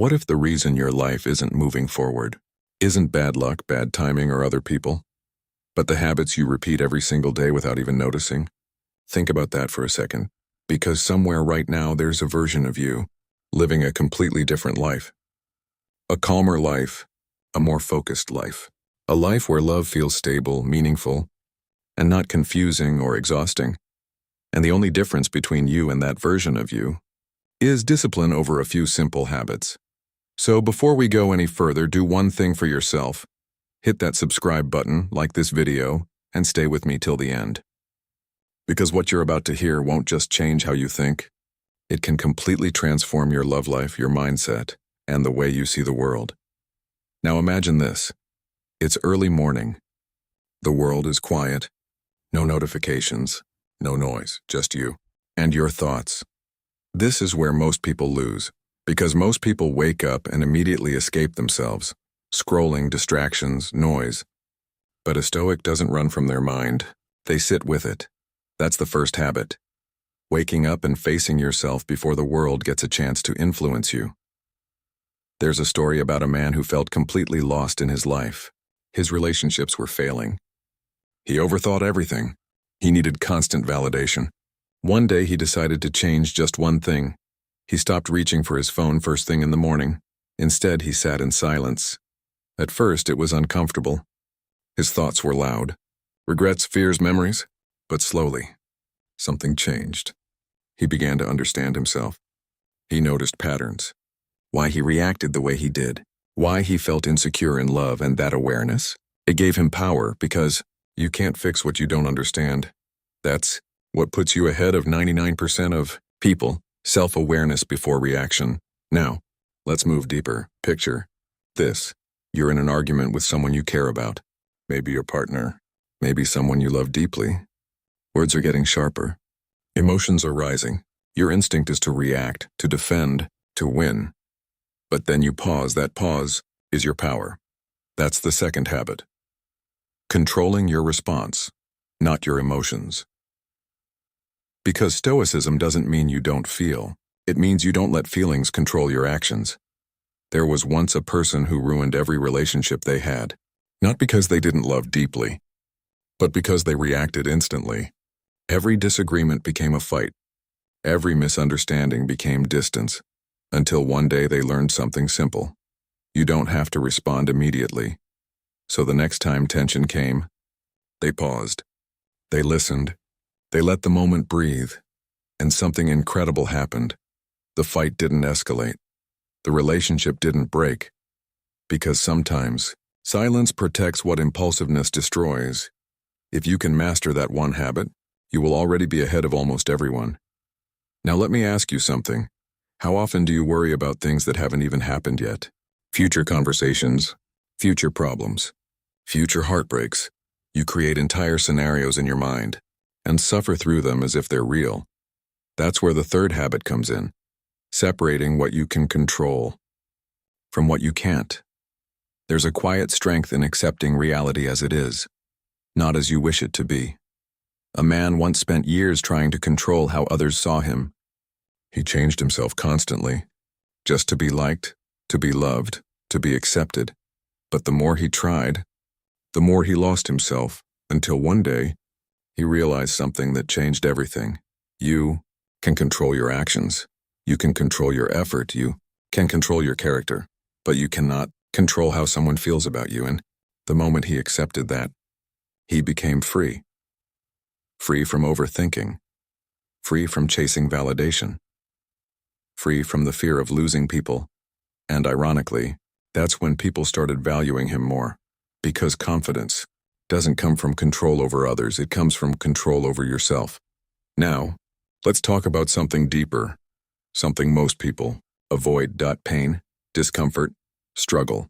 What if the reason your life isn't moving forward isn't bad luck, bad timing, or other people, but the habits you repeat every single day without even noticing? Think about that for a second, because somewhere right now there's a version of you living a completely different life. A calmer life, a more focused life. A life where love feels stable, meaningful, and not confusing or exhausting. And the only difference between you and that version of you is discipline over a few simple habits. So before we go any further, do one thing for yourself. Hit that subscribe button, like this video, and stay with me till the end. Because what you're about to hear won't just change how you think. It can completely transform your love life, your mindset, and the way you see the world. Now imagine this. It's early morning. The world is quiet. No notifications, no noise, just you and your thoughts. This is where most people lose, because most people wake up and immediately escape themselves, scrolling, distractions, noise. But a Stoic doesn't run from their mind. They sit with it. That's the first habit. Waking up and facing yourself before the world gets a chance to influence you. There's a story about a man who felt completely lost in his life. His relationships were failing. He overthought everything. He needed constant validation. One day he decided to change just one thing. He stopped reaching for his phone first thing in the morning. Instead, he sat in silence. At first, it was uncomfortable. His thoughts were loud. Regrets, fears, memories. But slowly, something changed. He began to understand himself. He noticed patterns. Why he reacted the way he did. Why he felt insecure in love, and that awareness. It gave him power, because you can't fix what you don't understand. That's what puts you ahead of 99% of people. Self-awareness before reaction. Now, let's move deeper. Picture this. You're in an argument with someone you care about. Maybe your partner. Maybe someone you love deeply. Words are getting sharper. Emotions are rising. Your instinct is to react, to defend, to win. But then you pause. That pause is your power. That's the second habit. Controlling your response, not your emotions. Because Stoicism doesn't mean you don't feel. It means you don't let feelings control your actions. There was once a person who ruined every relationship they had, not because they didn't love deeply, but because they reacted instantly. Every disagreement became a fight. Every misunderstanding became distance, until one day they learned something simple. You don't have to respond immediately. So the next time tension came, they paused. They listened. They let the moment breathe, and something incredible happened. The fight didn't escalate. The relationship didn't break. Because sometimes, silence protects what impulsiveness destroys. If you can master that one habit, you will already be ahead of almost everyone. Now let me ask you something. How often do you worry about things that haven't even happened yet? Future conversations, future problems, future heartbreaks. You create entire scenarios in your mind and suffer through them as if they're real. That's where the third habit comes in, separating what you can control from what you can't. There's a quiet strength in accepting reality as it is, not as you wish it to be. A man once spent years trying to control how others saw him. He changed himself constantly, just to be liked, to be loved, to be accepted. But the more he tried, the more he lost himself, until one day, he realized something that changed everything. You can control your actions. You can control your effort. You can control your character. But you cannot control how someone feels about you. And the moment he accepted that, he became free. Free from overthinking. Free from chasing validation. Free from the fear of losing people. And ironically, that's when people started valuing him more. Because confidence doesn't come from control over others, it comes from control over yourself. Now, let's talk about something deeper, something most people avoid. Pain, discomfort, struggle.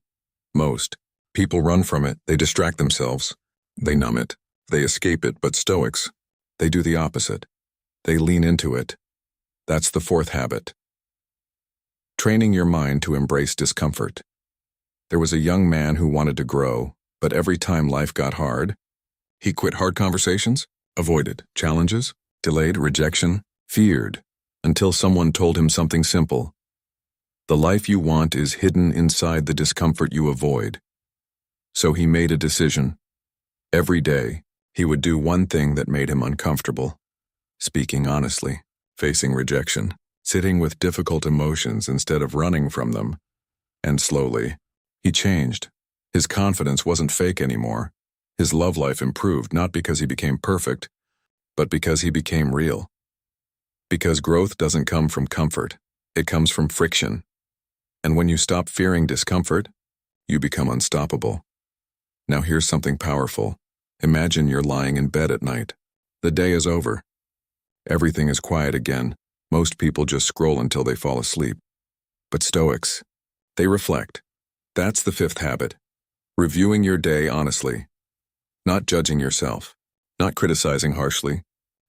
Most people run from it, they distract themselves, they numb it, they escape it, but Stoics, they do the opposite. They lean into it. That's the fourth habit. Training your mind to embrace discomfort. There was a young man who wanted to grow, but every time life got hard, he quit hard conversations, avoided challenges, delayed rejection, feared, until someone told him something simple. The life you want is hidden inside the discomfort you avoid. So he made a decision. Every day, he would do one thing that made him uncomfortable. Speaking honestly, facing rejection, sitting with difficult emotions instead of running from them. And slowly, he changed. His confidence wasn't fake anymore. His love life improved not because he became perfect, but because he became real. Because growth doesn't come from comfort, it comes from friction. And when you stop fearing discomfort, you become unstoppable. Now here's something powerful. Imagine you're lying in bed at night. The day is over. Everything is quiet again. Most people just scroll until they fall asleep. But Stoics, they reflect. That's the fifth habit. Reviewing your day honestly. Not judging yourself. Not criticizing harshly.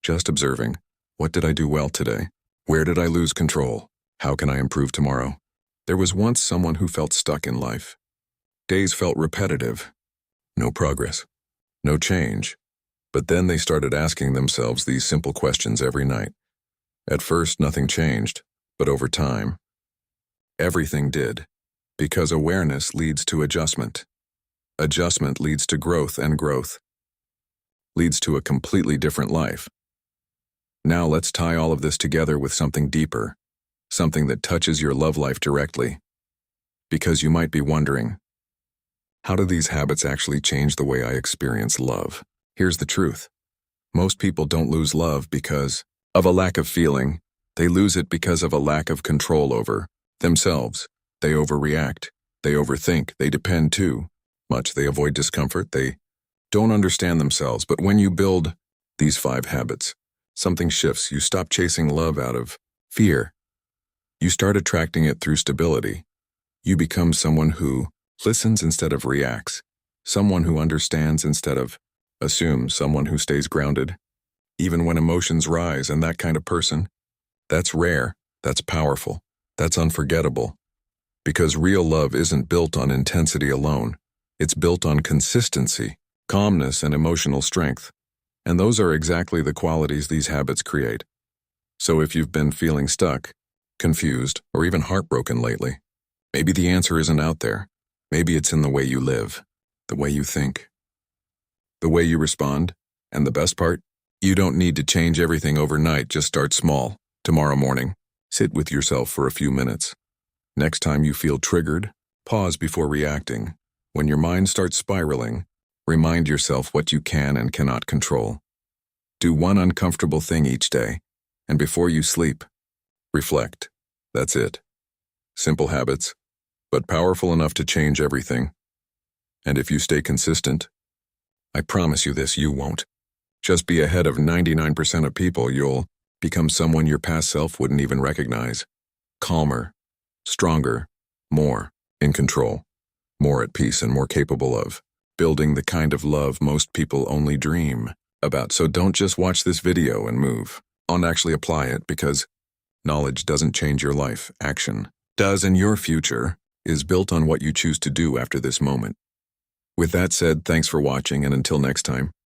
Just observing. What did I do well today? Where did I lose control? How can I improve tomorrow? There was once someone who felt stuck in life. Days felt repetitive. No progress. No change. But then they started asking themselves these simple questions every night. At first, nothing changed, but over time, everything did. Because awareness leads to adjustment. Adjustment leads to growth, and growth leads to a completely different life. Now let's tie all of this together with something deeper, something that touches your love life directly. Because you might be wondering, how do these habits actually change the way I experience love? Here's the truth. Most people don't lose love because of a lack of feeling. They lose it because of a lack of control over themselves. They overreact. They overthink. They depend too much. They avoid discomfort. They don't understand themselves. But when you build these 5 habits, something shifts. You stop chasing love out of fear. You start attracting it through stability. You become someone who listens instead of reacts. Someone who understands instead of assumes. Someone who stays grounded, even when emotions rise. And that kind of person, that's rare. That's powerful. That's unforgettable. Because real love isn't built on intensity alone. It's built on consistency, calmness, and emotional strength. And those are exactly the qualities these habits create. So if you've been feeling stuck, confused, or even heartbroken lately, maybe the answer isn't out there. Maybe it's in the way you live, the way you think, the way you respond. And the best part, you don't need to change everything overnight. Just start small. Tomorrow morning, sit with yourself for a few minutes. Next time you feel triggered, pause before reacting. When your mind starts spiraling, remind yourself what you can and cannot control. Do one uncomfortable thing each day, and before you sleep, reflect. That's it. Simple habits, but powerful enough to change everything. And if you stay consistent, I promise you this, you won't just be ahead of 99% of people. You'll become someone your past self wouldn't even recognize. Calmer, stronger, more in control, more at peace, and more capable of building the kind of love most people only dream about. So don't just watch this video and move on, actually apply it, because knowledge doesn't change your life. Action does, and your future is built on what you choose to do after this moment. With that said, thanks for watching, and until next time.